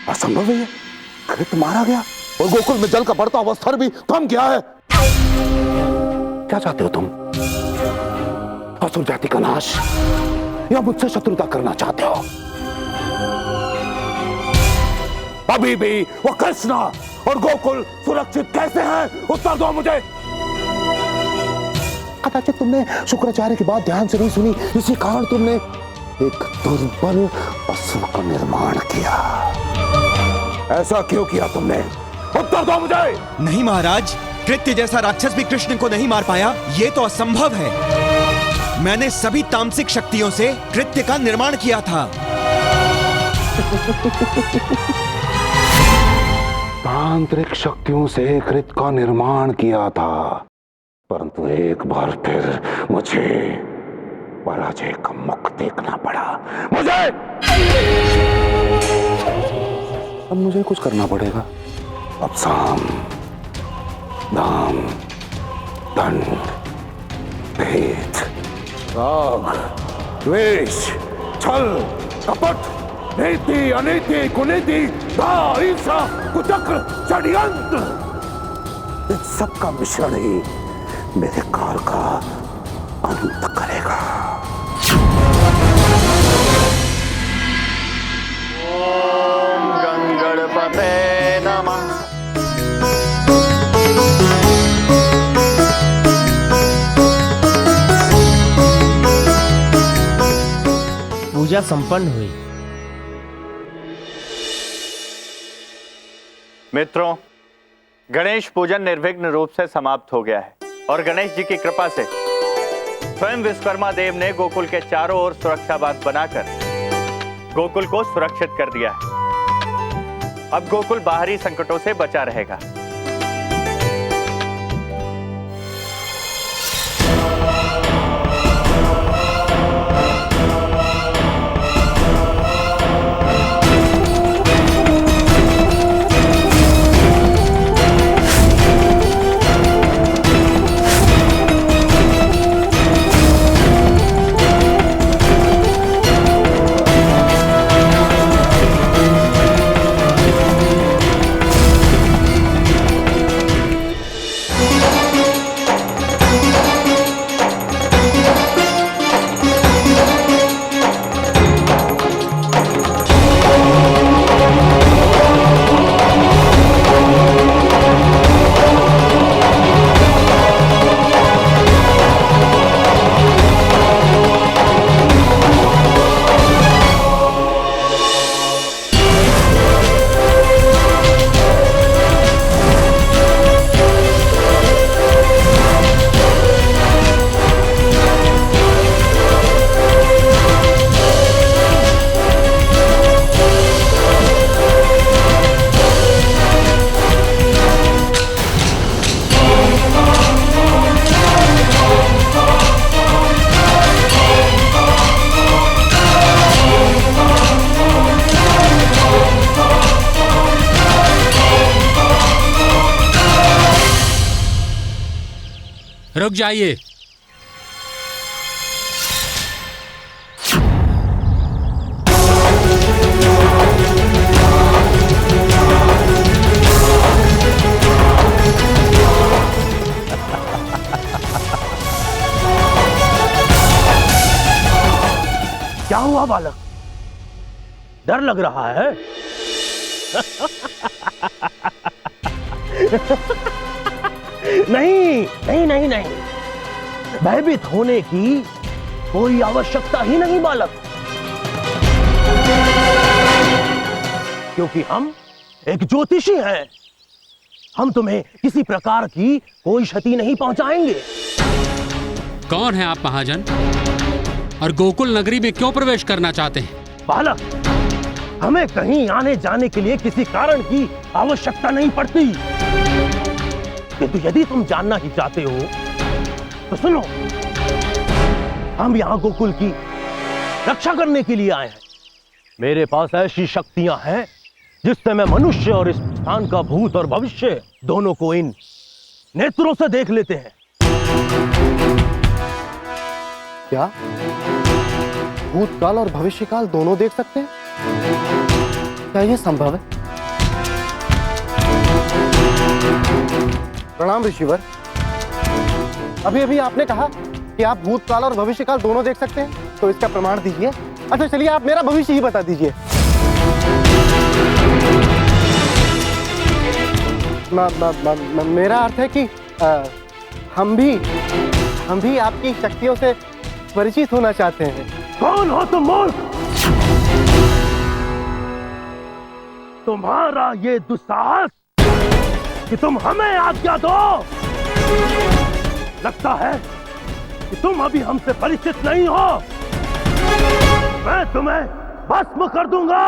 असंभव है ये। कृत मारा गया और गोकुल में जल का बढ़ता हुआ स्तर भी थम गया है। क्या चाहते हो तुम? असुर जाति का नाश या मुझसे शत्रुता करना चाहते हो? अभी भी वो कृष्ण और गोकुल सुरक्षित कैसे हैं? उत्तर दो मुझे। कदाचित तुमने शुक्राचार्य की बात ध्यान से नहीं सुनी, इसी कारण तुमने एक दुर्बल असुर का निर्माण किया। ऐसा क्यों किया तुमने? उत्तर दो मुझे। नहीं महाराज, कृत्य जैसा राक्षस भी कृष्ण को नहीं मार पाया, ये तो असंभव है। मैंने सभी तामसिक शक्तियों से कृत्य का निर्माण किया था। तांत्रिक शक्तियों से कृत का निर्माण किया था, परंतु एक बार फिर मुझे पराजय का मुख देखना पड़ा। अब मुझे कुछ करना पड़ेगा। अब साम दाम दंड भेद राग द्वेष छल कपट नीति अनीति कुनीति ईर्षा कुचक्र षड्यंत्र, इन सब का मिश्रण ही मेरे काल का अंत करेगा। ओम गंगणपते नमः। पूजा संपन्न हुई। मित्रों, गणेश पूजन निर्विघ्न रूप से समाप्त हो गया है और गणेश जी की कृपा से स्वयं विश्वकर्मा देव ने गोकुल के चारों ओर सुरक्षा बाग बनाकर गोकुल को सुरक्षित कर दिया है। अब गोकुल बाहरी संकटों से बचा रहेगा। रुक जाइए। क्या हुआ बालक? डर लग रहा है? नहीं नहीं नहीं नहीं, भयभीत होने की कोई आवश्यकता ही नहीं बालक, क्योंकि हम एक ज्योतिषी हैं। हम तुम्हें किसी प्रकार की कोई क्षति नहीं पहुंचाएंगे। कौन है आप महाजन, और गोकुल नगरी में क्यों प्रवेश करना चाहते हैं? बालक, हमें कहीं आने जाने के लिए किसी कारण की आवश्यकता नहीं पड़ती, किंतु यदि तुम जानना ही चाहते हो तो सुनो। हम यहां गोकुल की रक्षा करने के लिए आए हैं। मेरे पास ऐसी शक्तियां हैं जिससे मैं मनुष्य और इस स्थान का भूत और भविष्य दोनों को इन नेत्रों से देख लेते हैं। क्या भूतकाल और भविष्यकाल दोनों देख सकते हैं? क्या ये संभव है? प्रणाम ऋषिवर। अभी अभी आपने कहा कि आप भूतकाल और भविष्यकाल दोनों देख सकते हैं, तो इसका प्रमाण दीजिए। अच्छा चलिए, आप मेरा भविष्य ही बता दीजिए। मेरा अर्थ है कि हम भी आपकी शक्तियों से परिचित होना चाहते हैं। कौन हो तुम मूर्ख? तुम्हारा ये दुस्साहस कि तुम हमें आज्ञा दो। लगता है कि तुम अभी हमसे परिचित नहीं हो। मैं तुम्हें भस्म कर दूंगा।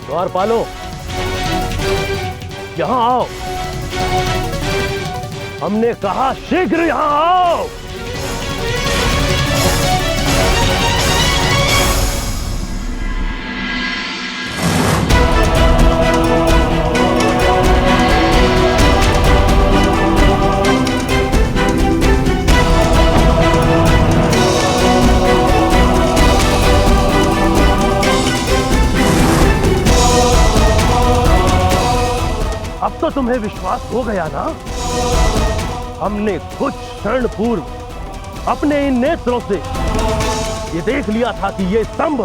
द्वारपालो, यहां आओ। हमने कहा शीघ्र यहां आओ। अब तो तुम्हें विश्वास हो गया ना? हमने कुछ क्षण पूर्व अपने इन नेत्रों से ये देख लिया था कि ये स्तंभ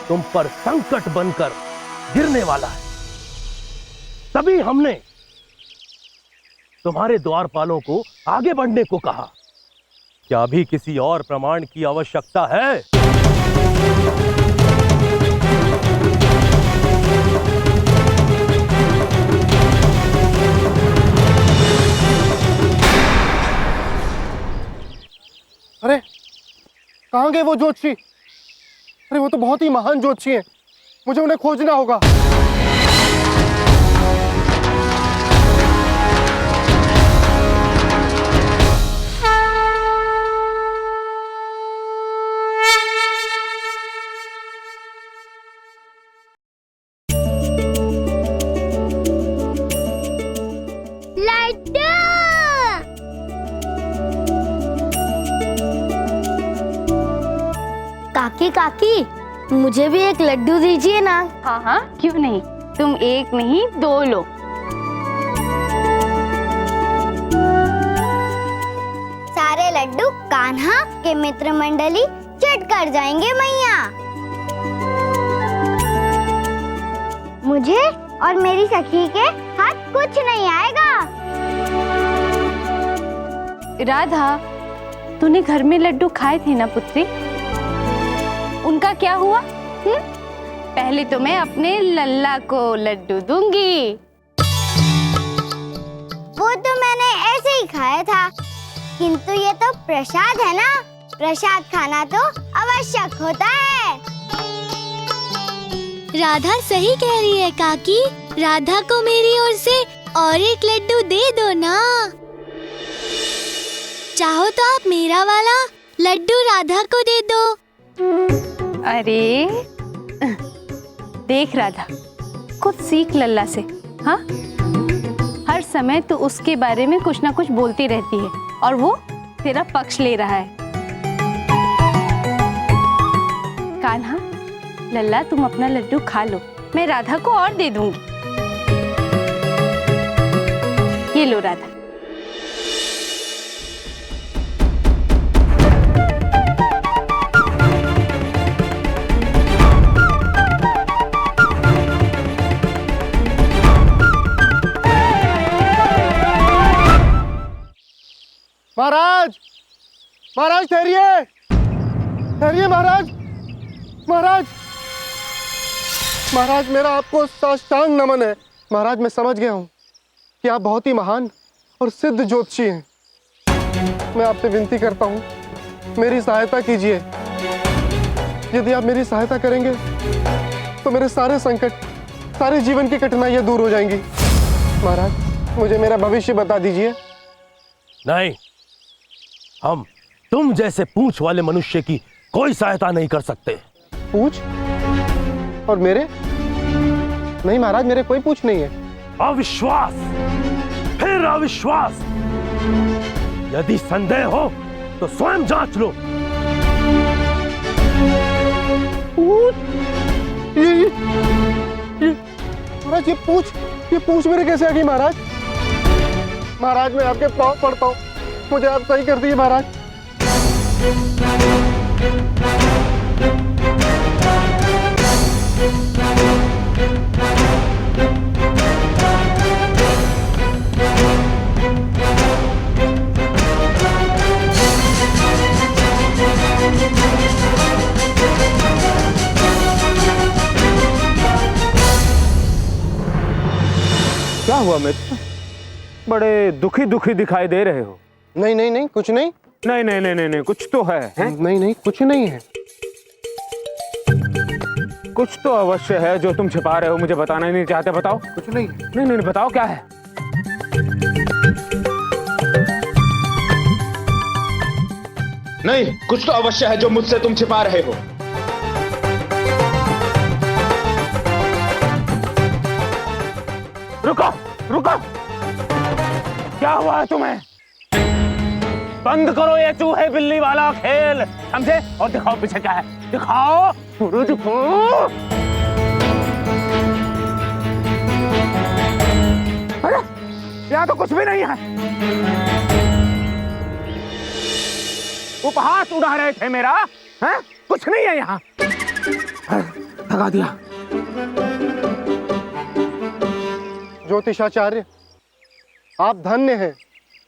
तुम पर संकट बनकर गिरने वाला है। तभी हमने तुम्हारे द्वारपालों को आगे बढ़ने को कहा। क्या अभी किसी और प्रमाण की आवश्यकता है? अरे कहाँ गए वो ज्योतिषी? अरे वो तो बहुत ही महान ज्योतिषी हैं, मुझे उन्हें खोजना होगा। काकी काकी, मुझे भी एक लड्डू दीजिए ना। हाँ हाँ, क्यों नहीं। तुम एक नहीं 2 लो। सारे लड्डू कान्हा के मित्र मंडली चट कर जाएंगे मैया। मुझे और मेरी सखी के हाथ कुछ नहीं आएगा। राधा, तूने घर में लड्डू खाए थे ना पुत्री? उनका क्या हुआ? पहले तो मैं अपने लल्ला को लड्डू दूंगी। वो तो मैंने ऐसे ही खाया था, किंतु ये तो प्रसाद है ना, प्रसाद खाना तो आवश्यक होता है। राधा सही कह रही है काकी, राधा को मेरी ओर से और एक लड्डू दे दो ना। चाहो तो आप मेरा वाला लड्डू राधा को दे दो। अरे देख राधा, कुछ सीख लल्ला से। हाँ, हर समय तो उसके बारे में कुछ ना कुछ बोलती रहती है और वो तेरा पक्ष ले रहा है। कान्हा, लल्ला तुम अपना लड्डू खा लो, मैं राधा को और दे दूंगी। ये लो राधा। महाराज, महाराज ठहरिए, ठहरिए महाराज, महाराज, महाराज मेरा आपको साष्टांग नमन है। महाराज मैं समझ गया हूँ कि आप बहुत ही महान और सिद्ध ज्योतिषी हैं। मैं आपसे विनती करता हूँ, मेरी सहायता कीजिए। यदि आप मेरी सहायता करेंगे तो मेरे सारे संकट सारे जीवन की कठिनाइयां दूर हो जाएंगी। महाराज मुझे मेरा भविष्य बता दीजिए। नहीं, हम तुम जैसे पूंछ वाले मनुष्य की कोई सहायता नहीं कर सकते। पूछ? और मेरे? नहीं महाराज, मेरे कोई पूछ नहीं है। अविश्वास, फिर अविश्वास। यदि संदेह हो तो स्वयं जांच लो। ये महाराज, ये पूछ मेरे कैसे आ गई महाराज? महाराज मैं आपके पांव पड़ता हूँ, मुझे आप सही कर दीजिए महाराज। क्या हुआ मित्र? बड़े दुखी दुखी दिखाई दे रहे हो। नहीं नहीं नहीं, कुछ नहीं। नहीं नहीं नहीं नहीं, नहीं कुछ तो है, हैं? नहीं नहीं, कुछ नहीं है। कुछ तो अवश्य है जो तुम छिपा रहे हो, मुझे बताना ही नहीं चाहते। बताओ। कुछ नहीं। नहीं नहीं, बताओ क्या है। नहीं, कुछ तो अवश्य है जो मुझसे तुम छिपा रहे हो। रुको रुको, क्या हुआ है तुम्हें? बंद करो ये चूहे बिल्ली वाला खेल, समझे? और दिखाओ पीछे क्या है, दिखाओ। दिखाओ। अरे यहाँ तो कुछ भी नहीं है। उपहास उड़ा रहे थे मेरा, हैं? कुछ नहीं है यहाँ। लगा दिया। ज्योतिषाचार्य, आप धन्य हैं।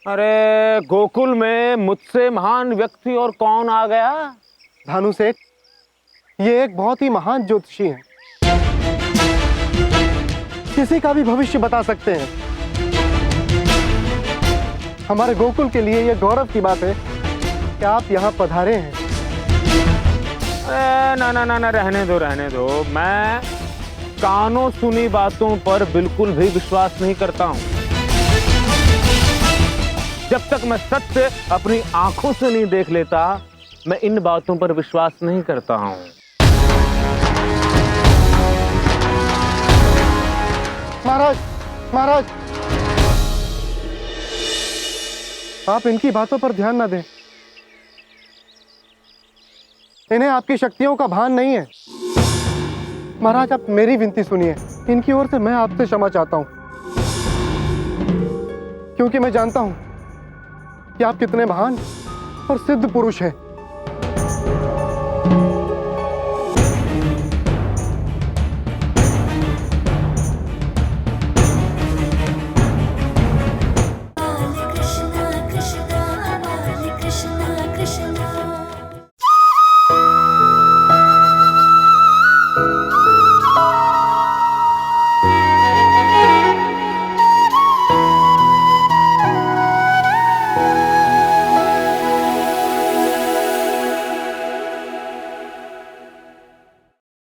अरे गोकुल में मुझसे महान व्यक्ति और कौन आ गया? भानु सेठ, ये एक बहुत ही महान ज्योतिषी हैं। किसी का भी भविष्य बता सकते हैं। हमारे गोकुल के लिए यह गौरव की बात है कि आप यहाँ पधारे हैं। अरे ना ना ना ना, रहने दो रहने दो। मैं कानों सुनी बातों पर बिल्कुल भी विश्वास नहीं करता हूँ। जब तक मैं सत्य अपनी आंखों से नहीं देख लेता, मैं इन बातों पर विश्वास नहीं करता हूँ। महाराज, महाराज, आप इनकी बातों पर ध्यान ना दें। इन्हें आपकी शक्तियों का भान नहीं है। महाराज, आप मेरी विनती सुनिए। इनकी ओर से मैं आपसे क्षमा चाहता हूं, क्योंकि मैं जानता हूं कि आप कितने महान और सिद्ध पुरुष हैं।